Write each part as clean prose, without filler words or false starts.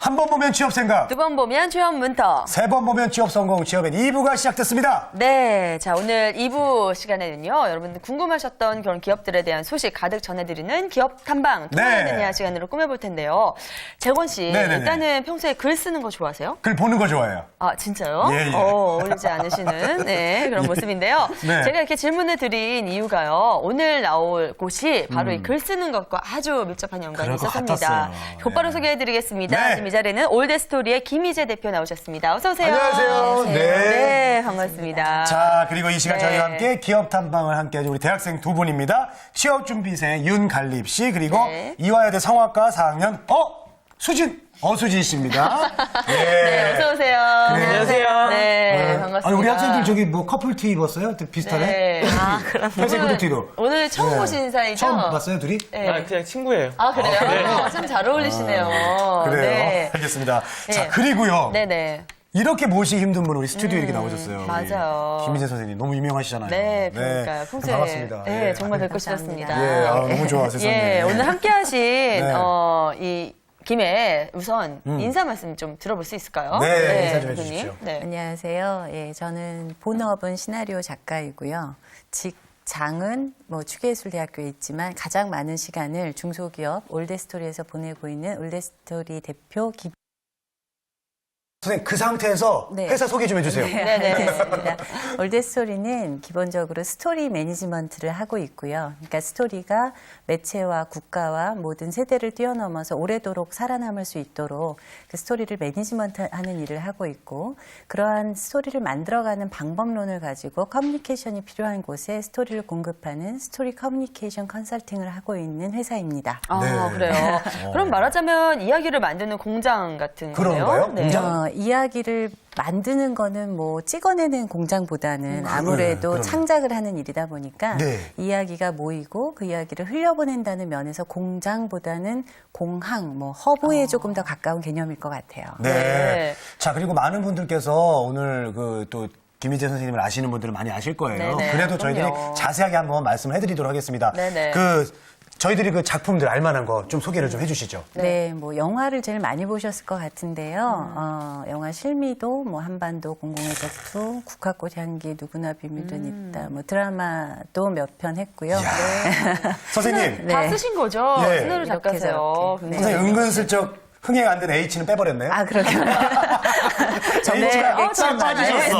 한 번 보면 취업 생각, 두 번 보면 취업 문터. 세 번 보면 취업 성공, 취업엔 2부가 시작됐습니다. 네, 자 오늘 2부 시간에는요, 여러분들 궁금하셨던 그런 기업들에 대한 소식 가득 전해드리는 기업 탐방 통하는 이야 시간으로 꾸며볼 텐데요. 재권 씨, 네네네. 일단은 평소에 글 쓰는 거 좋아하세요? 글 보는 거 좋아해요. 아 진짜요? 예, 예. 어울리지 않으시는 네, 그런 모습인데요. 네. 제가 이렇게 질문을 드린 이유가요, 오늘 나올 곳이 바로 이 글 쓰는 것과 아주 밀접한 연관이 그럴 것 있었습니다. 같았어요. 곧바로 네. 소개해드리겠습니다. 네. 지금 이 자리는 올드스토리의 김희재 대표 나오셨습니다. 어서 오세요. 안녕하세요. 네. 네, 반갑습니다. 자, 그리고 이 시간 네. 저희와 함께 기업 탐방을 함께 해준 우리 대학생 두 분입니다. 취업준비생 윤갈립 씨, 그리고 네. 이화여대 성악과 4학년 어수진 씨입니다. 네, 어서 오세요. 안녕하세요. 네, 반갑습니다. 아니, 우리 학생들 저기 뭐 커플티 입었어요? 비슷하네? 네. 아, 그럼 회색 구두티도. 오늘 처음 보신 사이죠? 처음 봤어요, 둘이? 네. 아, 그냥 친구예요. 아, 그래요? 참 잘 어울리시네요. 그래요. 네. 알겠습니다. 네. 자, 그리고요. 네네. 이렇게 모시기 힘든 분 우리 스튜디오에 이렇게 나오셨어요. 맞아요. 우리 김희재 선생님 너무 유명하시잖아요. 네, 그러니까요. 평소에. 반갑습니다. 네, 예. 정말 뵙고 감사합니다. 싶었습니다. 예, 아, 너무 좋아, 세상에. 예, 오늘 함께 하신, 네. 이 김에 우선 인사 말씀 좀 들어볼 수 있을까요? 네, 인사 좀 대표님. 해주십시오. 네. 안녕하세요. 예, 저는 본업은 시나리오 작가이고요. 직장은 뭐 추계예술대학교에 있지만 가장 많은 시간을 중소기업 올드스토리에서 보내고 있는 올드스토리 대표 선생님, 그 상태에서 네. 회사 소개 좀 해주세요. 네네. 알겠습니다. 올드스토리는 기본적으로 스토리 매니지먼트를 하고 있고요. 그러니까 스토리가 매체와 국가와 모든 세대를 뛰어넘어서 오래도록 살아남을 수 있도록 그 스토리를 매니지먼트하는 일을 하고 있고, 그러한 스토리를 만들어가는 방법론을 가지고 커뮤니케이션이 필요한 곳에 스토리를 공급하는 스토리 커뮤니케이션 컨설팅을 하고 있는 회사입니다. 아, 네. 그래요. 그럼 말하자면 이야기를 만드는 공장 같은 거네요. 그런가요? 네. 공장? 이야기를 만드는 거는 뭐 찍어내는 공장보다는 아무래도 그러네. 창작을 하는 일이다 보니까 네. 이야기가 모이고 그 이야기를 흘려보낸다는 면에서 공장보다는 공항, 뭐 허브에 조금 더 가까운 개념일 것 같아요. 네. 네. 자, 그리고 많은 분들께서 오늘 또 김희재 선생님을 아시는 분들은 많이 아실 거예요. 네네, 그래도 저희들이 그럼요. 자세하게 한번 말씀을 해드리도록 하겠습니다. 네네. 저희들이 그 작품들 알만한 거 좀 소개를 좀 해주시죠. 네, 뭐 영화를 제일 많이 보셨을 것 같은데요. 영화 실미도, 뭐 한반도 공공의 격투, 국화꽃 향기, 누구나 비밀은 있다. 뭐 드라마도 몇 편 했고요. 선생님, 다 네. 쓰신 거죠? 예. 시나리오 이렇게 작가세요. 저렇게. 네. 선생님 은근슬쩍 흥행 안 된 H는 빼버렸네요. 아, 그러게요. H가 아, 딱 빠지셨어.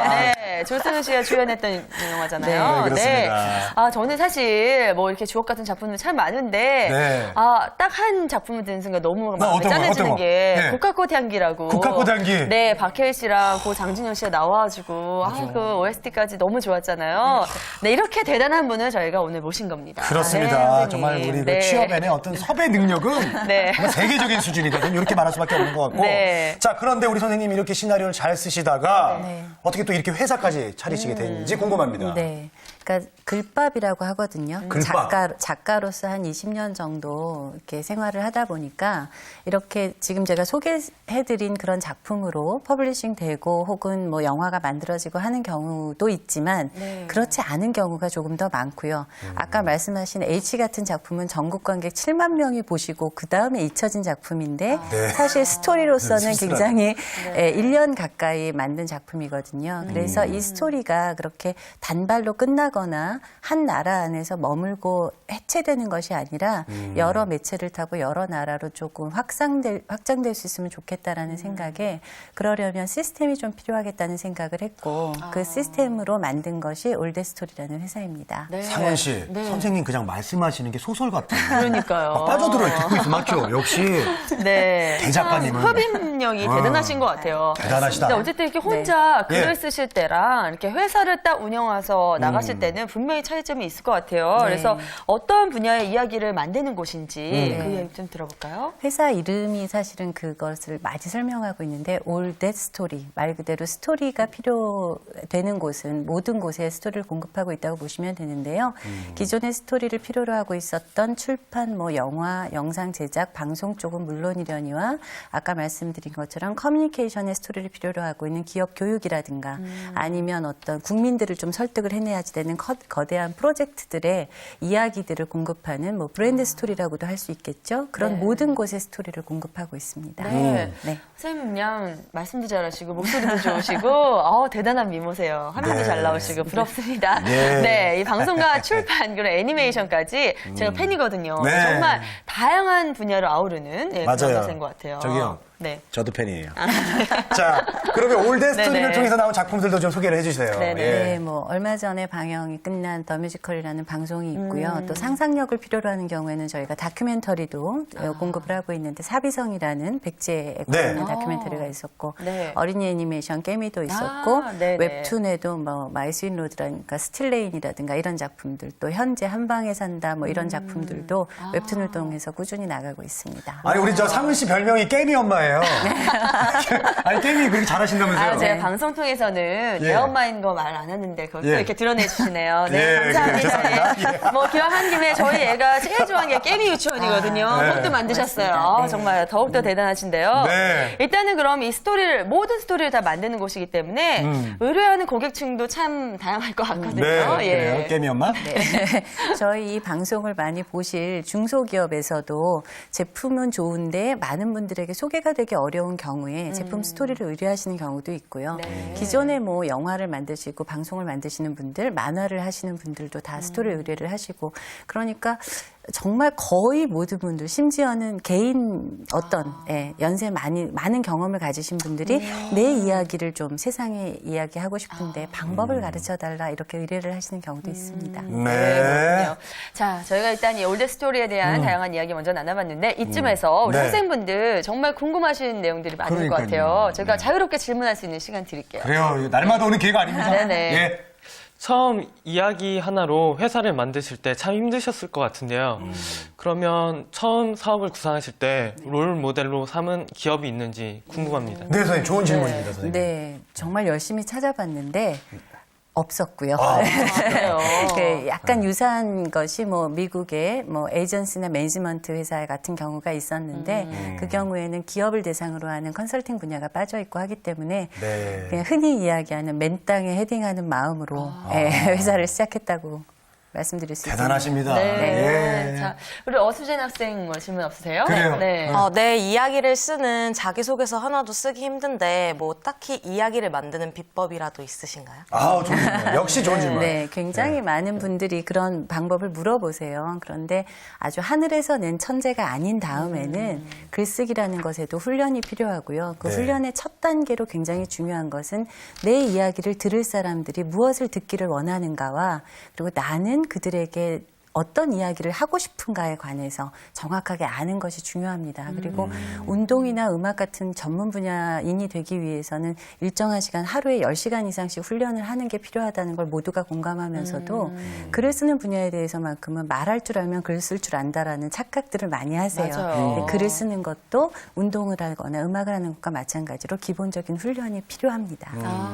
네, 조승우 씨가 주연했던 영화잖아요. 네, 그렇습니다. 아, 저는 사실 뭐 이렇게 주옥 같은 작품들 참 많은데, 네. 아, 딱 한 작품을 듣는 순간 너무 마음에 어떤 거요? 짠해지는 어떤 거? 게 네. 국화꽃 향기라고. 국화꽃 향기. 네, 박해일 씨랑 고 장진영 씨가 나와가지고, 그 OST까지 너무 좋았잖아요. 네, 이렇게 대단한 분을 저희가 오늘 모신 겁니다. 그렇습니다. 네, 선생님. 정말 우리 네. 그 취업에는 어떤 섭외 능력은 네. 정말 세계적인 수준이거든요. 이렇게 말할 수밖에 없는 것 같고. 네. 자, 그런데 우리 선생님이 이렇게 시나리오를 잘 쓰시다가 네. 어떻게 또 이렇게 회사까지 차리시게 됐는지 궁금합니다. 네. 그러니까 글밥이라고 하거든요. 글밥. 작가로서 한 20년 정도 이렇게 생활을 하다 보니까 이렇게 지금 제가 소개해드린 그런 작품으로 퍼블리싱 되고 혹은 뭐 영화가 만들어지고 하는 경우도 있지만 네. 그렇지 않은 경우가 조금 더 많고요. 아까 말씀하신 H 같은 작품은 전국 관객 7만 명이 보시고 그 다음에 잊혀진 작품인데 네. 사실 스토리로서는 씁쓸하다. 굉장히 1년 가까이 만든 작품이거든요. 그래서 이 스토리가 그렇게 단발로 끝나거나 한 나라 안에서 머물고 해체되는 것이 아니라 여러 매체를 타고 여러 나라로 조금 확장될 수 있으면 좋겠다라는 생각에 그러려면 시스템이 좀 필요하겠다는 생각을 했고 그 시스템으로 만든 것이 올드스토리라는 회사입니다. 네. 상원 씨, 네. 선생님 그냥 말씀하시는 게 소설 같아요. 그러니까요. 막 빠져들어요. 듣고 있어 맞죠? 역시 네. 대작가님은. 협입력이 대단하신 것 같아요. 대단하시다. 근데 어쨌든 이렇게 혼자 네. 글을 예. 쓰실 때랑 이렇게 회사를 딱 운영해서 나가실 때는 분명히 차이점이 있을 것 같아요. 네. 그래서 어떤 분야의 이야기를 만드는 곳인지 그 네. 이야기 좀 들어볼까요? 회사 이름이 사실은 그것을 많이 설명하고 있는데 All That Story, 말 그대로 스토리가 필요되는 곳은 모든 곳에 스토리를 공급하고 있다고 보시면 되는데요. 기존의 스토리를 필요로 하고 있었던 출판, 뭐 영화, 영상 제작, 방송 쪽은 물론이려니와 아까 말씀드린 것처럼 커뮤니케이션의 스토리를 필요로 하고 있는 기업 교육이라든가 아니면 어떤 국민들을 좀 설득을 해내야지 되는 거대한 프로젝트들의 이야기들을 공급하는 뭐 브랜드 스토리라고도 할 수 있겠죠. 그런 네. 모든 곳의 스토리를 공급하고 있습니다. 네. 네. 선생님 그냥 말씀도 잘하시고 목소리도 좋으시고 대단한 미모세요. 화면도 네. 잘 나오시고 부럽습니다. 예. 네, 이 방송과 출판 그리고 애니메이션까지 제가 팬이거든요. 네. 정말 다양한 분야를 아우르는 그런 맞아요. 가수인 것 같아요. 저기요. 네. 저도 팬이에요. 자, 그러면 올드 스토리를 네네. 통해서 나온 작품들도 좀 소개를 해주세요. 네네. 예. 네, 뭐 얼마 전에 방영이 끝난 더 뮤지컬이라는 방송이 있고요. 또 상상력을 필요로 하는 경우에는 저희가 다큐멘터리도 공급을 하고 있는데 사비성이라는 백제에 네. 관한 다큐멘터리가 있었고 네. 어린이 애니메이션 깨미도 있었고 네네. 웹툰에도 뭐 마이 스윗 로드라든가 스틸레인이라든가 이런 작품들 또 현재 한방에 산다 뭐 이런 작품들도 웹툰을 통해서 꾸준히 나가고 있습니다. 아니, 우리 저 상은 씨 별명이 깨미 엄마예요. 아니, 깨미 그렇게 잘하신다면서요? 제가 네. 방송 통해서는 내 예. 엄마인 거 말 안 했는데 그것도 예. 이렇게 드러내 주시네요. 네, 예, 감사합니다. 죄송합니다. 예. 뭐 기왕한 김에 저희 애가 제일 좋아하는 게 깨미 유치원이거든요. 네. 그것도 만드셨어요. 맞습니다. 네. 정말 더욱더 대단하신데요. 네. 일단은 그럼 이 스토리를 모든 스토리를 다 만드는 곳이기 때문에 의뢰하는 고객층도 참 다양할 것 같거든요. 네, 예. 그래요. 깨미 엄마? 저희 이 방송을 많이 보실 중소기업에서도 제품은 좋은데 많은 분들에게 소개가 되기 어려운 경우에 제품 스토리를 의뢰하시는 경우도 있고요. 네. 기존에 뭐 영화를 만드시고 방송을 만드시는 분들, 만화를 하시는 분들도 다 스토리 의뢰를 하시고 그러니까 정말 거의 모든 분들, 심지어는 개인 어떤 연세 많은 경험을 가지신 분들이 내 이야기를 좀 세상에 이야기하고 싶은데 방법을 가르쳐달라 이렇게 의뢰를 하시는 경우도 있습니다. 네, 네. 그렇군요. 자, 저희가 일단 이 올드 스토리에 대한 다양한 이야기 먼저 나눠봤는데 이쯤에서 우리 네. 학생분들 정말 궁금하신 내용들이 많을 것 그러니까요. 같아요. 제가 자유롭게 질문할 수 있는 시간 드릴게요. 그래요. 이거 날마다 오는 기회가 아닙니다. 네네. 예. 처음 이야기 하나로 회사를 만드실 때 참 힘드셨을 것 같은데요. 그러면 처음 사업을 구상하실 때 롤 모델로 삼은 기업이 있는지 궁금합니다. 네, 선생님. 좋은 질문입니다, 선생님. 네, 정말 열심히 찾아봤는데 없었고요. 그래요. 그 약간 유사한 것이 뭐 미국의 뭐 에이전시나 매니지먼트 회사 같은 경우가 있었는데 그 경우에는 기업을 대상으로 하는 컨설팅 분야가 빠져 있고 하기 때문에 네. 그냥 흔히 이야기하는 맨 땅에 헤딩하는 마음으로 회사를 시작했다고 말씀드릴 수 있습니다. 대단하십니다. 네. 예. 자, 우리 어수진 학생 뭐 질문 없으세요? 그래요. 네. 내 이야기를 쓰는 자기소개서 하나도 쓰기 힘든데 뭐 딱히 이야기를 만드는 비법이라도 있으신가요? 아우, 좋은 질문. 역시 좋은 질문. 네, 굉장히 많은 분들이 그런 방법을 물어보세요. 그런데 아주 하늘에서 낸 천재가 아닌 다음에는 글쓰기라는 것에도 훈련이 필요하고요. 그 네. 훈련의 첫 단계로 굉장히 중요한 것은 내 이야기를 들을 사람들이 무엇을 듣기를 원하는가와 그리고 나는 그들에게 어떤 이야기를 하고 싶은가에 관해서 정확하게 아는 것이 중요합니다. 그리고 운동이나 음악 같은 전문 분야인이 되기 위해서는 일정한 시간, 하루에 10시간 이상씩 훈련을 하는 게 필요하다는 걸 모두가 공감하면서도 글을 쓰는 분야에 대해서만큼은 말할 줄 알면 글 쓸 줄 안다라는 착각들을 많이 하세요. 맞아요. 근데 글을 쓰는 것도 운동을 하거나 음악을 하는 것과 마찬가지로 기본적인 훈련이 필요합니다.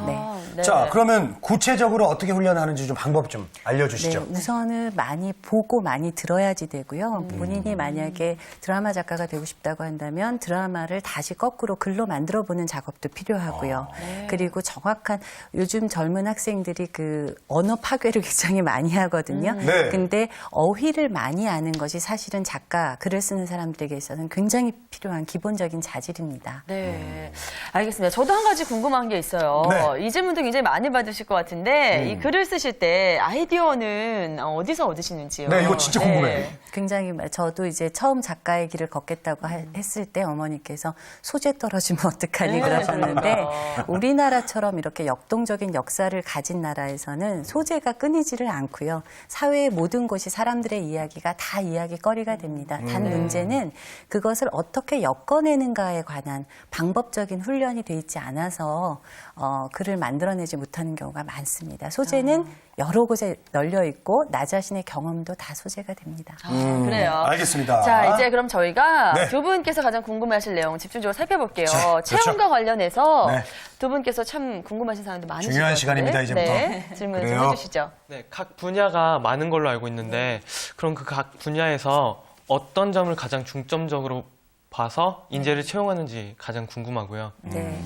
네. 네. 자, 그러면 구체적으로 어떻게 훈련하는지 좀 방법 좀 알려주시죠. 네, 우선은 많이 보고 많이 들어야지 되고요. 본인이 만약에 드라마 작가가 되고 싶다고 한다면 드라마를 다시 거꾸로 글로 만들어 보는 작업도 필요하고요. 그리고 정확한 요즘 젊은 학생들이 그 언어 파괴를 굉장히 많이 하거든요. 네. 근데 어휘를 많이 아는 것이 사실은 작가, 글을 쓰는 사람들에게 있어서는 굉장히 필요한 기본적인 자질입니다. 네, 알겠습니다. 저도 한 가지 궁금한 게 있어요. 네. 이 질문도 굉장히 많이 받으실 것 같은데 이 글을 쓰실 때 아이디어는 어디서 얻으시는지요? 네, 이거 진짜 궁금해요. 굉장히 저도 이제 처음 작가의 길을 걷겠다고 했을 때 어머니께서 소재 떨어지면 어떡하니 그러셨는데 우리나라처럼 이렇게 역동적인 역사를 가진 나라에서는 소재가 끊이지를 않고요. 사회의 모든 곳이 사람들의 이야기가 다 이야기거리가 됩니다. 단 문제는 그것을 어떻게 엮어내는가에 관한 방법적인 훈련이 돼 있지 않아서 글을 만들어내지 못하는 경우가 많습니다. 소재는 여러 곳에 널려 있고 나 자신의 경험도 다 소재가 됩니다. 그래요. 알겠습니다. 자, 이제 그럼 저희가 네. 두 분께서 가장 궁금해하실 내용 집중적으로 살펴볼게요. 자, 그렇죠. 체험과 관련해서 네. 두 분께서 참 궁금하신 사항도 많으실 중요한 것 같은데. 시간입니다, 이제부터. 네, 질문 좀 그래요. 해주시죠. 네, 각 분야가 많은 걸로 알고 있는데 그럼 그 각 분야에서 어떤 점을 가장 중점적으로 봐서 인재를 채용하는지 가장 궁금하고요. 네.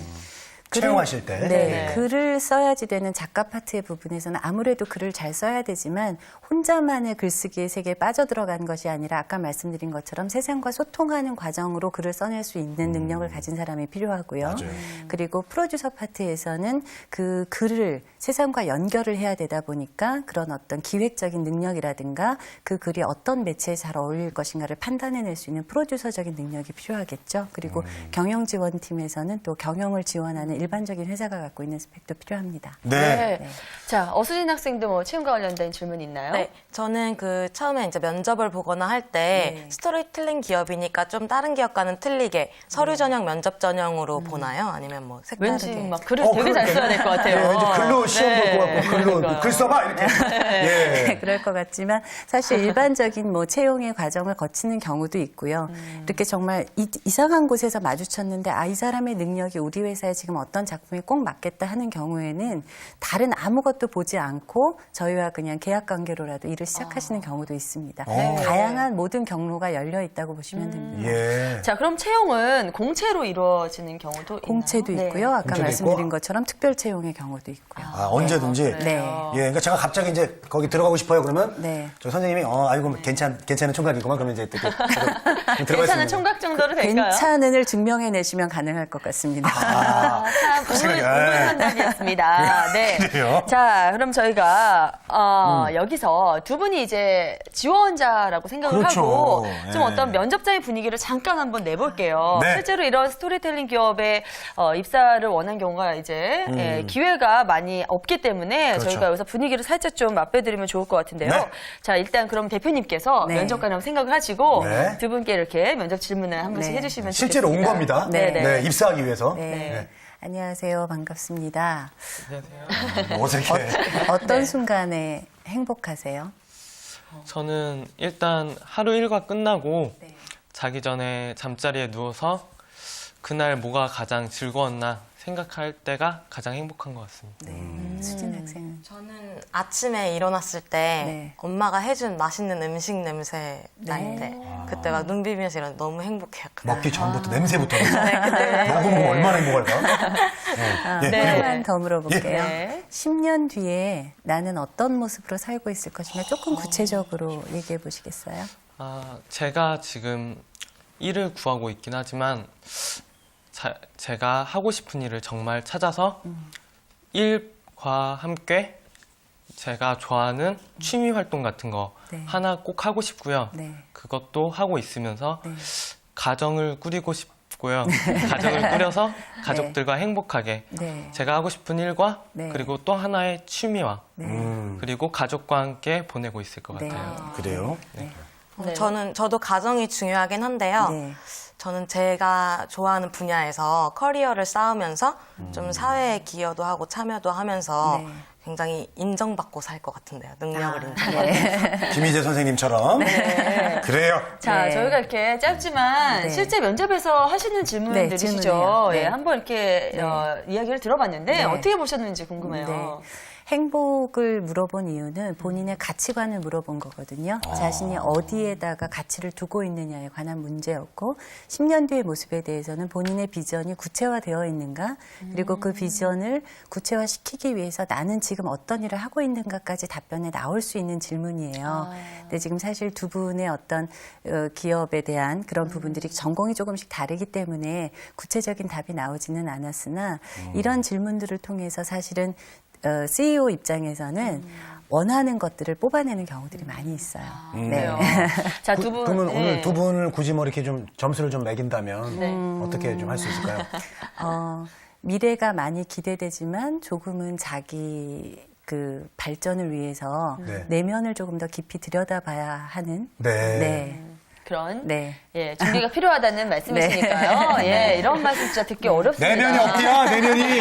채용하실 때. 네, 네. 글을 써야지 되는 작가 파트의 부분에서는 아무래도 글을 잘 써야 되지만 혼자만의 글쓰기의 세계에 빠져들어간 것이 아니라 아까 말씀드린 것처럼 세상과 소통하는 과정으로 글을 써낼 수 있는 능력을 가진 사람이 필요하고요. 맞아요. 그리고 프로듀서 파트에서는 그 글을 세상과 연결을 해야 되다 보니까 그런 어떤 기획적인 능력이라든가 그 글이 어떤 매체에 잘 어울릴 것인가를 판단해낼 수 있는 프로듀서적인 능력이 필요하겠죠. 그리고 경영지원팀에서는 또 경영을 지원하는 일반적인 회사가 갖고 있는 스펙도 필요합니다. 네. 자, 어수진 학생도 뭐 채용과 관련된 질문 있나요? 네, 저는 그 처음에 이제 면접을 보거나 할 때 네. 스토리텔링 기업이니까 좀 다른 기업과는 틀리게 서류 전형, 면접 전형으로 보나요? 아니면 뭐 색다르게? 왠지 막 글을 되게 잘 써야 될 것 같아요. 네, 왠지 글로 시험 볼 것 같고, 글로 그러니까요. 글 써봐! 이렇게. 예. 그럴 것 같지만 사실 일반적인 뭐 채용의 과정을 거치는 경우도 있고요. 이렇게 정말 이상한 곳에서 마주쳤는데 이 사람의 능력이 우리 회사에 지금 어떤 작품에 꼭 맞겠다 하는 경우에는 다른 아무것도 보지 않고 저희와 그냥 계약 관계로라도 일을 시작하시는 경우도 있습니다. 다양한 모든 경로가 열려 있다고 보시면 됩니다. 예. 자, 그럼 채용은 공채로 이루어지는 경우도 공채도 있나요? 있고요. 아까 공채도 말씀드린 있고. 것처럼 특별 채용의 경우도 있고요. 언제든지. 네. 예, 그러니까 제가 갑자기 이제 거기 들어가고 싶어요. 그러면 네. 저 선생님이 아이고 괜찮은 총각이구만. 그러면 이제 또 들어갈 수 괜찮은 있는 총각 정도로 될까요? 괜찮은을 증명해내시면 가능할 것 같습니다. 참 생각이- 우물 판단이었습니다. 네. 그래요? 자, 그럼 저희가 여기서 두 분이 이제 지원자라고 생각을 그렇죠. 하고 좀 예. 어떤 면접자의 분위기를 잠깐 한번 내볼게요. 네. 실제로 이런 스토리텔링 기업에 입사를 원한 경우가 이제 기회가 많이 없기 때문에 그렇죠. 저희가 여기서 분위기를 살짝 좀 맛배드리면 좋을 것 같은데요. 네. 자, 일단 그럼 대표님께서 네. 면접관이라고 생각을 하시고 네. 두 분께 이렇게 면접 질문을 한 번씩 네. 해주시면 실제로 온 좋겠습니다. 겁니다. 네, 네. 입사하기 위해서. 네. 네. 안녕하세요. 반갑습니다. 안녕하세요. 어색해. 어떤 순간에 행복하세요? 저는 일단 하루 일과 끝나고 네. 자기 전에 잠자리에 누워서 그날 뭐가 가장 즐거웠나 생각할 때가 가장 행복한 것 같습니다. 수진 학생은? 저는 아침에 일어났을 때 네. 엄마가 해준 맛있는 음식 냄새 날 때 그때 막 눈 비비면서 일어나 너무 행복해요. 먹기 전부터 냄새부터. 먹으면 얼마나 행복할까? 네. 네. 하나만 더 물어볼게요. 네. 10년 뒤에 나는 어떤 모습으로 살고 있을 것인가 조금 구체적으로 얘기해 보시겠어요? 제가 지금 일을 구하고 있긴 하지만 제가 하고 싶은 일을 정말 찾아서 일과 함께 제가 좋아하는 취미 활동 같은 거 네. 하나 꼭 하고 싶고요. 네. 그것도 하고 있으면서 네. 가정을 꾸리고 싶고요. 가정을 꾸려서 가족들과 행복하게 네. 제가 하고 싶은 일과 네. 그리고 또 하나의 취미와 네. 그리고 가족과 함께 보내고 있을 것 네. 같아요. 그래요? 네. 저도 가정이 중요하긴 한데요. 네. 저는 제가 좋아하는 분야에서 커리어를 쌓으면서 좀 사회에 기여도 하고 참여도 하면서 네. 굉장히 인정받고 살 것 같은데요. 능력을 인정받고. 네. 김희재 선생님처럼. 그래요. 자, 네. 저희가 이렇게 짧지만 네. 실제 면접에서 하시는 질문들이시죠. 질문이에요. 네. 예, 한번 이렇게 이야기를 들어봤는데 네. 어떻게 보셨는지 궁금해요. 네. 행복을 물어본 이유는 본인의 가치관을 물어본 거거든요. 자신이 어디에다가 가치를 두고 있느냐에 관한 문제였고 10년 뒤의 모습에 대해서는 본인의 비전이 구체화되어 있는가 그리고 그 비전을 구체화시키기 위해서 나는 지금 어떤 일을 하고 있는가까지 답변에 나올 수 있는 질문이에요. 근데 지금 사실 두 분의 어떤 기업에 대한 그런 부분들이 전공이 조금씩 다르기 때문에 구체적인 답이 나오지는 않았으나 이런 질문들을 통해서 사실은 CEO 입장에서는 원하는 것들을 뽑아내는 경우들이 많이 있어요. 그래요. 자, 두 분. 그러면 네. 오늘 두 분을 굳이 뭐 이렇게 좀 점수를 좀 매긴다면 어떻게 좀 할 수 있을까요? 미래가 많이 기대되지만 조금은 자기 그 발전을 위해서 네. 내면을 조금 더 깊이 들여다봐야 하는 네. 그런 네. 예, 준비가 필요하다는 말씀이시니까요. 예, 이런 말씀 진짜 듣기 어렵습니다. 내면이 없디야, 내면이.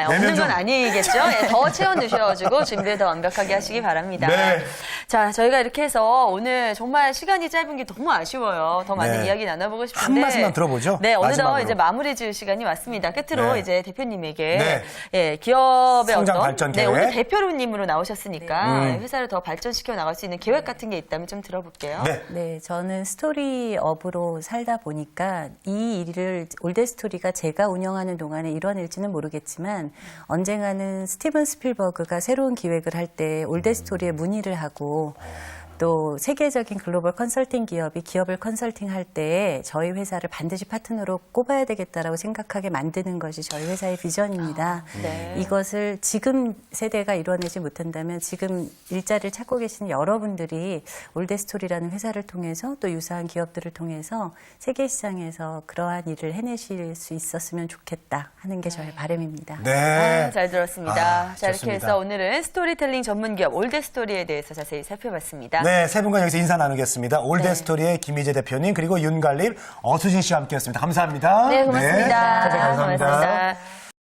없는 내면 좀- 건 아니겠죠. 예, 더 채워 넣으셔가지고 준비를 더 완벽하게 하시기 바랍니다. 네. 자, 저희가 이렇게 해서 오늘 정말 시간이 짧은 게 너무 아쉬워요. 더 많은 네. 이야기 나눠보고 싶은데. 한 말씀만 들어보죠. 네, 어느덧 마지막으로. 이제 마무리 지을 시간이 왔습니다. 끝으로 네. 이제 대표님에게 네. 예, 기업의 성장 어떤 발전 네, 계획. 오늘 대표님으로 나오셨으니까 회사를 더 발전시켜 나갈 수 있는 계획 같은 게 있다면 좀 들어볼게요. 네. 네, 저는 스토리업으로 기업으로 살다 보니까 이 일을 올드스토리가 제가 운영하는 동안에 이뤄낼지는 모르겠지만 언젠가는 스티븐 스필버그가 새로운 기획을 할 때 올드스토리에 문의를 하고 또 세계적인 글로벌 컨설팅 기업이 기업을 컨설팅할 때 저희 회사를 반드시 파트너로 꼽아야 되겠다라고 생각하게 만드는 것이 저희 회사의 비전입니다. 네. 이것을 지금 세대가 이뤄내지 못한다면 지금 일자리를 찾고 계시는 여러분들이 올드스토리라는 회사를 통해서 또 유사한 기업들을 통해서 세계 시장에서 그러한 일을 해내실 수 있었으면 좋겠다 하는 게 저의 바람입니다. 네. 잘 들었습니다. 자, 이렇게 좋습니다. 해서 오늘은 스토리텔링 전문 기업 올드스토리에 대해서 자세히 살펴봤습니다. 네, 세 분과 여기서 인사 나누겠습니다. 올드스토리의 김희재 대표님 그리고 윤갈립, 어수진 씨와 함께했습니다. 감사합니다. 네, 고맙습니다. 네, 감사합니다. 고맙습니다.